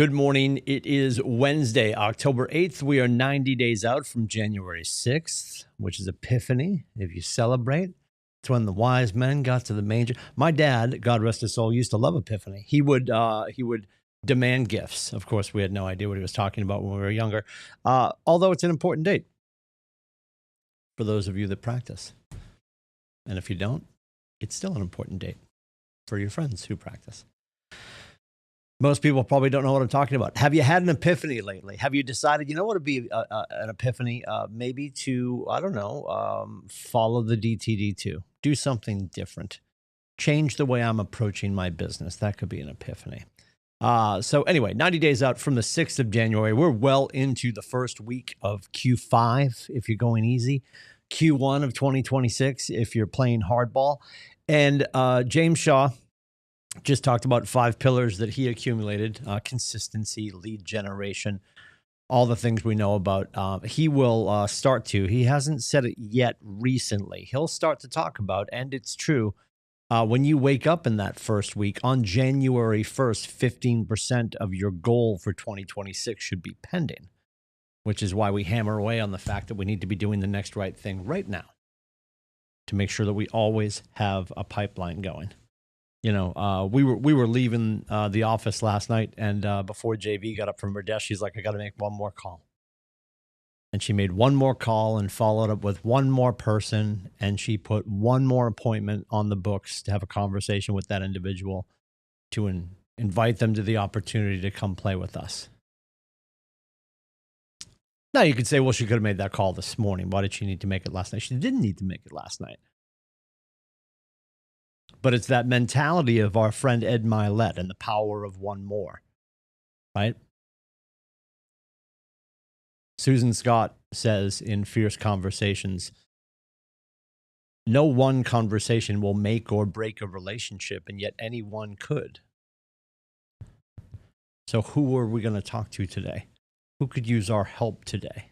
Good morning. It is Wednesday, October 8th. We are 90 days out from January 6th, which is Epiphany. If you celebrate, it's when the wise men got to the manger. My dad, God rest his soul, used to love Epiphany. He would demand gifts. Of course, we had no idea what he was talking about when we were younger, although it's an important date for those of you that practice. And if you don't, it's still an important date for your friends who practice. Most people probably don't know what I'm talking about. Have you had an epiphany lately? Have you decided, you know what would be an epiphany? Maybe to, I don't know, follow the DTD2, do something different, change the way I'm approaching my business. That could be an epiphany. So anyway, 90 days out from the 6th of January, we're well into the first week of Q5 if you're going easy, Q1 of 2026 if you're playing hardball. And James Shaw just talked about 5 pillars that he accumulated: consistency, lead generation, all the things we know about. He will start to, he hasn't said it yet recently, he'll start to talk about, and it's true, when you wake up in that first week on January 1st, 15% of your goal for 2026 should be pending, which is why we hammer away on the fact that we need to be doing the next right thing right now to make sure that we always have a pipeline going. You know, we were leaving the office last night, and before JV got up from her desk, she's like, I got to make one more call. And she made one more call and followed up with one more person, and she put one more appointment on the books to have a conversation with that individual to invite them to the opportunity to come play with us. Now, you could say, well, she could have made that call this morning. Why did she need to make it last night? She didn't need to make it last night. But it's that mentality of our friend Ed Milet and the power of one more, right? Susan Scott says in Fierce Conversations, no one conversation will make or break a relationship, and yet any one could. So who are we going to talk to today? Who could use our help today?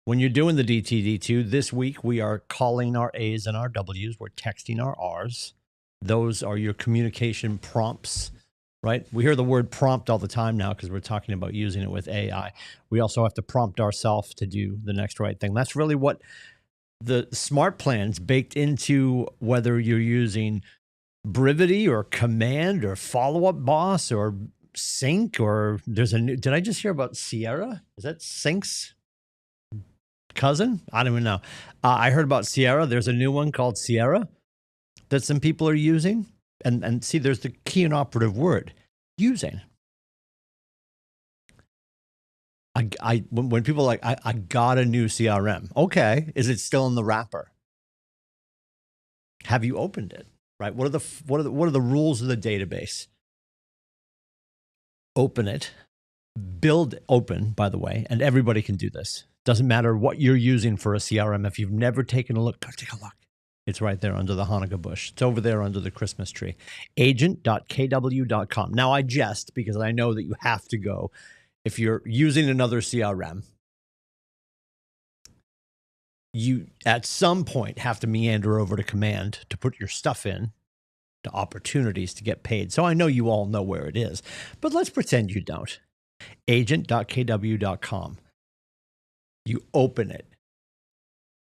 When you're doing the DTD2, this week we are calling our A's and our W's. We're texting our R's. Those are your communication prompts, right? We hear the word prompt all the time now because we're talking about using it with AI. We also have to prompt ourselves to do the next right thing. That's really what the smart plan's baked into, whether you're using Brevity or Command or Follow-Up Boss or Sync, or there's a new, did I just hear about Sierra? Is that Sync's cousin? I don't even know. I heard about Sierra. There's a new one called Sierra that some people are using. And see, there's the key and operative word, using. When people are like, I got a new CRM. Okay. Is it still in the wrapper? Have you opened it? Right? What are the rules of the database? Open it. Build open, by the way, and everybody can do this. Doesn't matter what you're using for a CRM. If you've never taken a look, go take a look. It's right there under the Hanukkah bush. It's over there under the Christmas tree. Agent.kw.com. Now, I jest because I know that you have to go. If you're using another CRM, you at some point have to meander over to Command to put your stuff in, to opportunities to get paid. So I know you all know where it is, but let's pretend you don't. Agent.kw.com. You open it,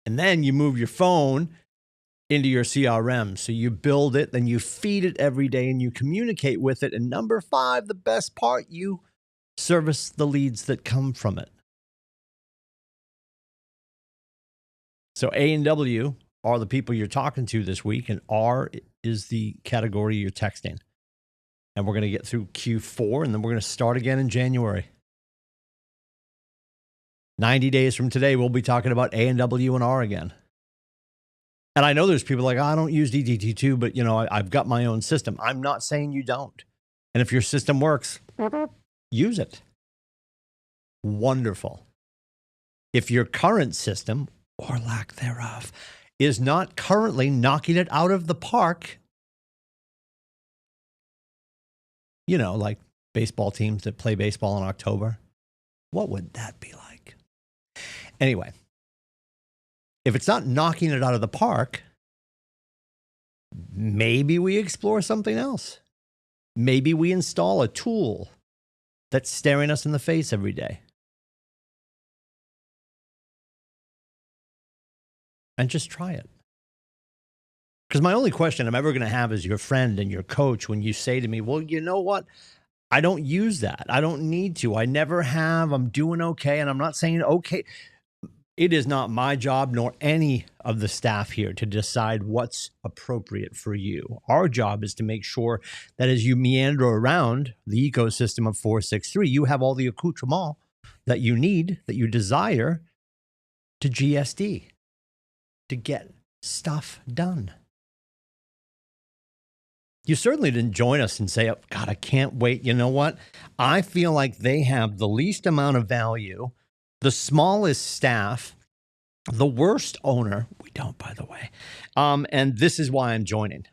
and then you move your phone into your CRM. So you build it, then you feed it every day, and you communicate with it. And number 5, the best part, you service the leads that come from it. So A and W are the people you're talking to this week, and R is the category you're texting. And we're going to get through Q4, and then we're going to start again in January. 90 days from today, we'll be talking about A and W and R again. And I know there's people like, oh, I don't use DTD2, but you know, I've got my own system. I'm not saying you don't. And if your system works, use it. Wonderful. If your current system, or lack thereof, is not currently knocking it out of the park, you know, like baseball teams that play baseball in October, what would that be like? Anyway, if it's not knocking it out of the park, maybe we explore something else. Maybe we install a tool that's staring us in the face every day. And just try it. Because my only question I'm ever going to have as your friend and your coach when you say to me, well, you know what? I don't use that. I don't need to. I never have. I'm doing okay. And I'm not saying okay. It is not my job nor any of the staff here to decide what's appropriate for you. Our job is to make sure that as you meander around the ecosystem of 463, you have all the accoutrement that you need, that you desire to GSD, to get stuff done. You certainly didn't join us and say, oh, God, I can't wait. You know what? I feel like they have the least amount of value, the smallest staff, the worst owner. We don't, by the way. And this is why I'm joining.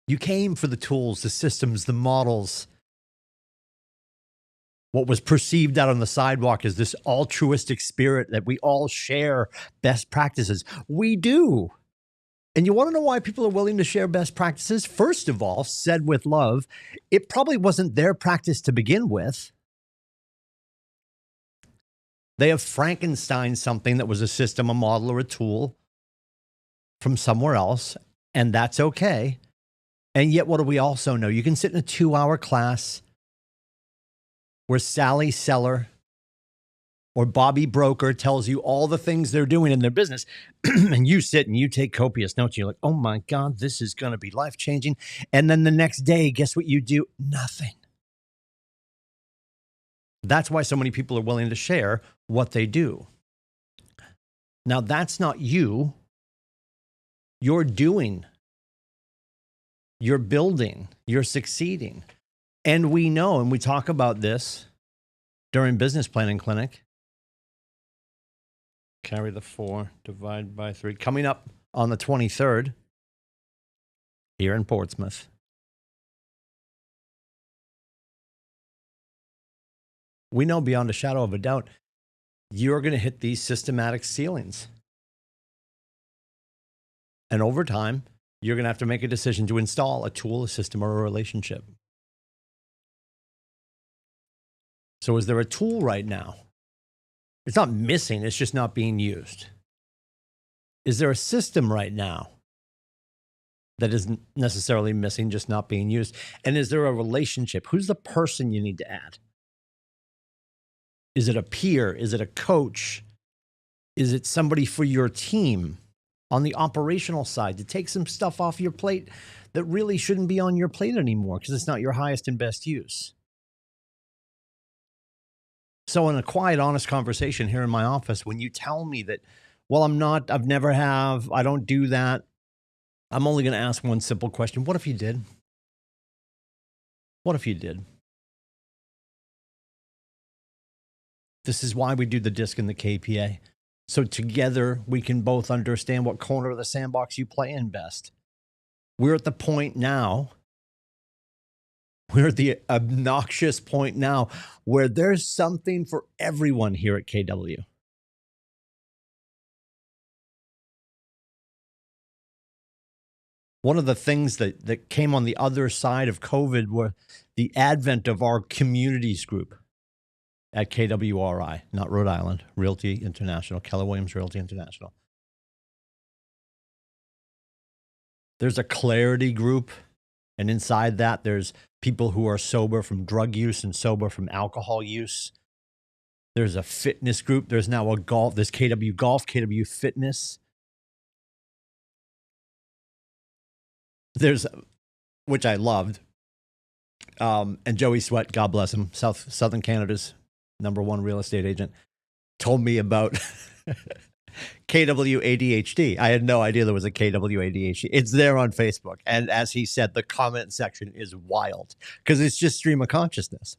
You came for the tools, the systems, the models. What was perceived out on the sidewalk is this altruistic spirit that we all share best practices. We do. And you want to know why people are willing to share best practices? First of all, said with love, it probably wasn't their practice to begin with. They have Frankensteined something that was a system, a model, or a tool from somewhere else, and that's okay. And yet, what do we also know? You can sit in a 2-hour class where Sally Seller or Bobby Broker tells you all the things they're doing in their business, and you sit and you take copious notes. You're like, oh my God, this is going to be life-changing. And then the next day, guess what you do? Nothing. That's why so many people are willing to share what they do. Now, that's not you. You're doing. You're building. You're succeeding. And we know, and we talk about this during business planning clinic, carry the 4, divide by 3. Coming up on the 23rd here in Portsmouth. We know beyond a shadow of a doubt, you're going to hit these systematic ceilings. And over time, you're going to have to make a decision to install a tool, a system, or a relationship. So is there a tool right now? It's not missing, it's just not being used. Is there a system right now that isn't necessarily missing, just not being used? And is there a relationship? Who's the person you need to add? Is it a peer? Is it a coach? Is it somebody for your team on the operational side to take some stuff off your plate that really shouldn't be on your plate anymore because it's not your highest and best use? So in a quiet, honest conversation here in my office, when you tell me that, well, I've never have, I don't do that, I'm only going to ask one simple question. What if you did? What if you did? This is why we do the DISC and the KPA. So together we can both understand what corner of the sandbox you play in best. We're at the point now, we're at the obnoxious point now where there's something for everyone here at KW. One of the things that came on the other side of COVID were the advent of our communities group at KWRI, not Rhode Island, Realty International, Keller Williams Realty International. There's a clarity group, and inside that, there's people who are sober from drug use and sober from alcohol use. There's a fitness group. There's now there's KW Golf, KW Fitness. There's, which I loved, and Joey Sweat, God bless him, Southern Canada's #1 real estate agent, told me about KW ADHD. I had no idea there was a KW ADHD. It's there on Facebook. And as he said, the comment section is wild because it's just stream of consciousness.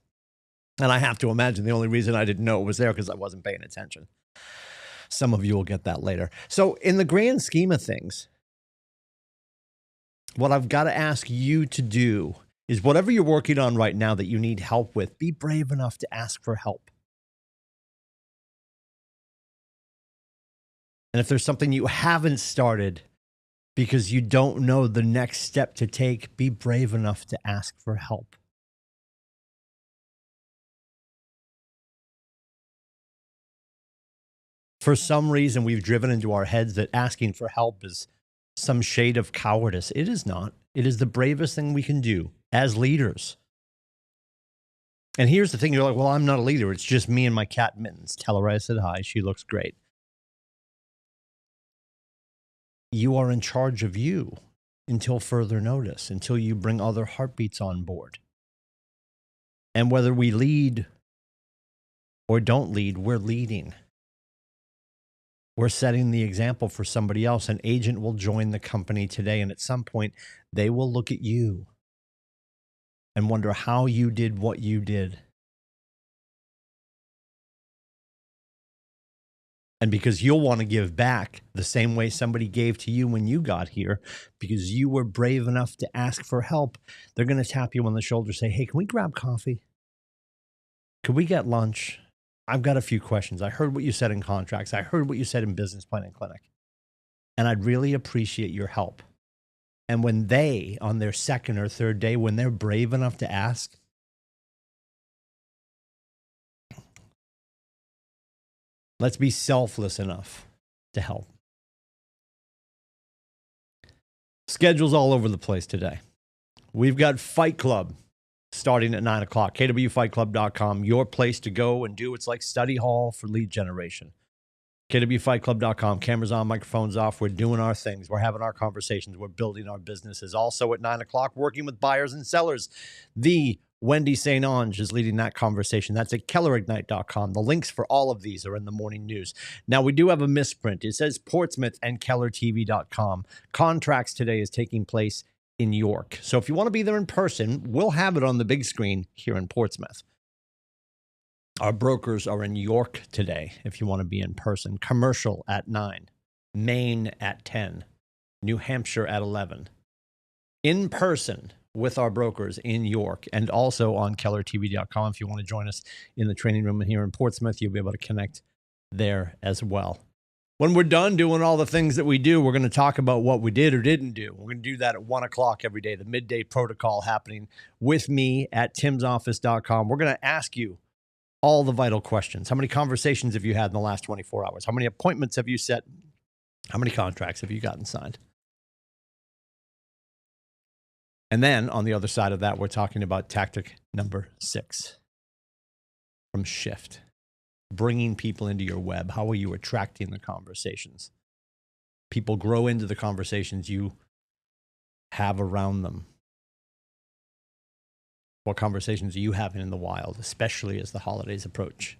And I have to imagine the only reason I didn't know it was there because I wasn't paying attention. Some of you will get that later. So in the grand scheme of things, what I've got to ask you to do is whatever you're working on right now that you need help with, be brave enough to ask for help. And if there's something you haven't started because you don't know the next step to take, be brave enough to ask for help. For some reason, we've driven into our heads that asking for help is some shade of cowardice. It is not. It is the bravest thing we can do as leaders. And here's the thing. You're like, well, I'm not a leader. It's just me and my cat Mittens. Tell her I said hi. She looks great. You are in charge of you until further notice, until you bring other heartbeats on board. And whether we lead or don't lead, we're leading. We're setting the example for somebody else. An agent will join the company today, and at some point, they will look at you and wonder how you did what you did. And because you'll want to give back the same way somebody gave to you when you got here, because you were brave enough to ask for help, they're going to tap you on the shoulder, say, hey, can we grab coffee? Could we get lunch? I've got a few questions. I heard what you said in contracts. I heard what you said in business planning clinic. And I'd really appreciate your help. And when they, on their second or third day, when they're brave enough to ask, let's be selfless enough to help. Schedule's all over the place today. We've got Fight Club starting at 9 o'clock. KWFightClub.com, your place to go and do. It's like study hall for lead generation. KWFightClub.com, cameras on, microphones off. We're doing our things. We're having our conversations. We're building our businesses. Also at 9 o'clock, working with buyers and sellers. The Wendy St. Onge is leading that conversation. That's at KellerIgnite.com. The links for all of these are in the morning news. Now, we do have a misprint. It says Portsmouth and KellerTV.com. Contracts today is taking place in York. So if you want to be there in person, we'll have it on the big screen here in Portsmouth. Our brokers are in York today if you want to be in person. Commercial at 9, Maine at 10, New Hampshire at 11. In person with our brokers in York and also on KellerTV.com. If you want to join us in the training room here in Portsmouth, you'll be able to connect there as well. When we're done doing all the things that we do, we're going to talk about what we did or didn't do. We're going to do that at 1 o'clock every day, the midday protocol happening with me at timsoffice.com. We're going to ask you all the vital questions. How many conversations have you had in the last 24 hours? How many appointments have you set? How many contracts have you gotten signed? And then on the other side of that, we're talking about tactic number 6 from Shift. Bringing people into your web. How are you attracting the conversations? People grow into the conversations you have around them. What conversations are you having in the wild, especially as the holidays approach?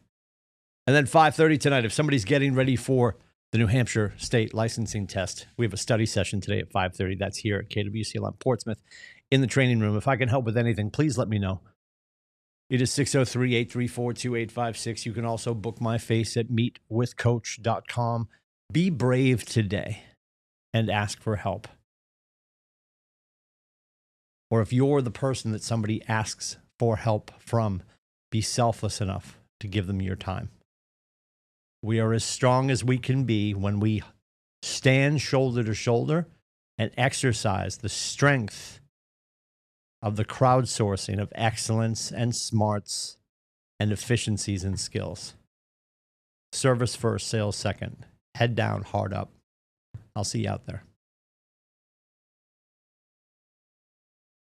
And then 5:30 tonight, if somebody's getting ready for the New Hampshire State Licensing Test, we have a study session today at 5:30. That's here at KWCLM Portsmouth in the training room. If I can help with anything, please let me know. It is 603-834-2856. You can also book my face at meetwithcoach.com. Be brave today and ask for help. Or if you're the person that somebody asks for help from, be selfless enough to give them your time. We are as strong as we can be when we stand shoulder to shoulder and exercise the strength of the crowdsourcing of excellence and smarts and efficiencies and skills. Service first, sales second. Head down, heart up. I'll see you out there.